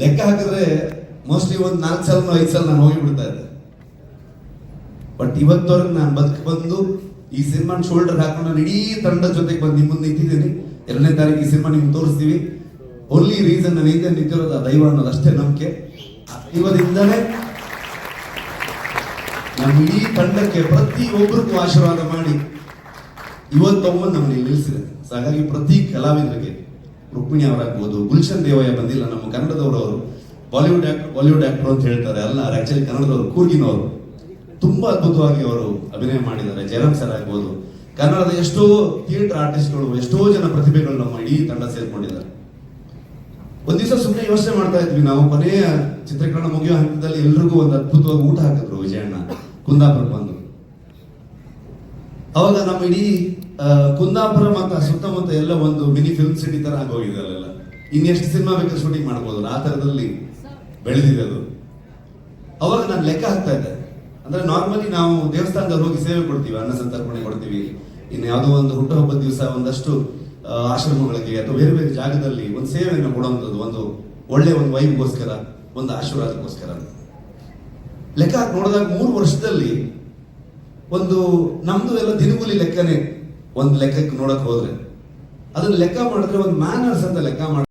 ಲೆಕ್ಕ ಹಾಕಿದ್ರೆ ಮೋಸ್ಟ್ಲಿ ಒಂದು 4 ಸಲ 5 ಸಲ ನಾನು ಹೋಗಿಬಿಡ್ತಾ ಇದ್ದೆ. ಬಟ್ ಇವತ್ತವರೆಗೆ ನಾನು ಬಂದು ಈ ಸಿನಿಮಾ ಶೋಲ್ಡರ್ ಹಾಕೊಂಡು ನಾನು ಇಡೀ ತಂಡದ ಜೊತೆಗೆ ಬಂದು ನಿಮ್ಮ ಮುಂದೆ ನಿಂತಿದ್ದೀನಿ. 2ನೇ ತಾರೀಕು ಈ ಸಿನಿಮಾ ನಿಮ್ಗೆ ತೋರಿಸ್ತೀವಿ. ಓನ್ಲಿ ರೀಸನ್ ನಾನು ಹಿಂದೆ ನಿಂತಿರೋದು ಆ ದೈವ ಅನ್ನೋದು ಅಷ್ಟೇ ನಂಬಿಕೆ. ಇವರಿಂದಲೇ ನಮ್ಮ ಇಡೀ ತಂಡಕ್ಕೆ ಪ್ರತಿಯೊಬ್ಬರಿಗೂ ಆಶೀರ್ವಾದ ಮಾಡಿ ಇವತ್ತೊಮ್ಮೆ ನಮ್ಮಲ್ಲಿ ನಿಲ್ಲಿಸಿದೆ. ಸೊ ಹಾಗಾಗಿ ಪ್ರತಿ ಕಲಾವಿದರಿಗೆ, ರುಕ್ಮಿಣಿ ಅವರಾಗ್ಬೋದು, ಗುಲ್ಶನ್ ದೇವಯ್ಯ ಬಂದಿಲ್ಲ, ನಮ್ಮ ಕನ್ನಡದವರು, ಅವರು ಬಾಲಿವುಡ್ ಆಕ್ಟರ್ ಅಂತ ಹೇಳ್ತಾರೆ, ಅಲ್ಲ ಆಕ್ಚುಲಿ ಕನ್ನಡದವರು, ಕೂರ್ಗಿನವರು. ತುಂಬಾ ಅದ್ಭುತವಾಗಿ ಅವರು ಅಭಿನಯ ಮಾಡಿದ್ದಾರೆ. ಜಯರಾಮ್ ಸರ್ ಆಗ್ಬೋದು, ಕನ್ನಡದ ಎಷ್ಟೋ ಥಿಯೇಟರ್ ಆರ್ಟಿಸ್ಟ್ಗಳು, ಎಷ್ಟೋ ಜನ ಪ್ರತಿಭೆಗಳು ನಮ್ಮ ಇಡೀ ತಂಡ ಸೇರ್ಕೊಂಡಿದ್ದಾರೆ. ಒಂದ್ ದಿವಸ ಸುಮ್ಮನೆ ಯೋಚನೆ ಮಾಡ್ತಾ ಇದ್ವಿ ನಾವು, ಕೊನೆಯ ಚಿತ್ರೀಕರಣ ಮುಗಿಯೋ ಹಂತದಲ್ಲಿ ಎಲ್ರಿಗೂ ಒಂದು ಅದ್ಭುತವಾಗಿ ಊಟ ಹಾಕಿದ್ರು ವಿಜಯಣ್ಣ ಕುಂದಾಪುರಕ್ಕೆ ಬಂದು. ಅವಾಗ ನಮ್ಮ ಇಡೀ ಕುಂದಾಪುರ ಮತ್ತು ಸುತ್ತಮುತ್ತ ಎಲ್ಲ ಒಂದು ಮಿನಿ ಫಿಲ್ಮ್ ಸಿಟಿ ತರ ಆಗೋಗಿದೆ. ಅಲ್ಲೆಲ್ಲ ಇನ್ನೆಷ್ಟು ಸಿನಿಮಾ ಬೇಕಾದ್ರೆ ಶೂಟಿಂಗ್ ಮಾಡ್ಬೋದು, ಆ ತರದಲ್ಲಿ ಬೆಳೆದಿದೆ ಅದು. ಅವಾಗ ನಾನು ಲೆಕ್ಕ ಹಾಕ್ತಾ ಇದ್ದೆ. ಅಂದ್ರೆ ನಾರ್ಮಲಿ ನಾವು ದೇವಸ್ಥಾನದಲ್ಲಿ ಹೋಗಿ ಸೇವೆ ಕೊಡ್ತೀವಿ, ಅನ್ನ ಸಂತರ್ಪಣೆ ಕೊಡ್ತೀವಿ, ಇನ್ನು ಯಾವುದೋ ಒಂದು ಹುಟ್ಟುಹಬ್ಬದ ದಿವಸ ಒಂದಷ್ಟು ಆಶ್ರಮಗಳಿಗೆ ಅಥವಾ ಬೇರೆ ಬೇರೆ ಜಾಗದಲ್ಲಿ ಒಂದು ಸೇವೆಯನ್ನು ಕೊಡುವಂಥದ್ದು, ಒಂದು ಒಳ್ಳೆ ಒಂದು ವೈಬ್ಗೋಸ್ಕರ, ಒಂದು ಆಶೀರ್ವಾದಕ್ಕೋಸ್ಕರ. ಲೆಕ್ಕ ಹಾಕಿ ನೋಡಿದಾಗ 3 ವರ್ಷದಲ್ಲಿ ಒಂದು ನಮ್ದು ಎಲ್ಲ ದಿನಗೂಲಿ ಲೆಕ್ಕನೇ ಒಂದು ಲೆಕ್ಕಕ್ಕೆ ನೋಡಕ್ ಹೋದ್ರೆ, ಅದನ್ನ ಲೆಕ್ಕ ಮಾಡಿದ್ರೆ ಒಂದು ಮ್ಯಾನರ್ಸ್ ಅಂತ ಲೆಕ್ಕ ಮಾಡಿ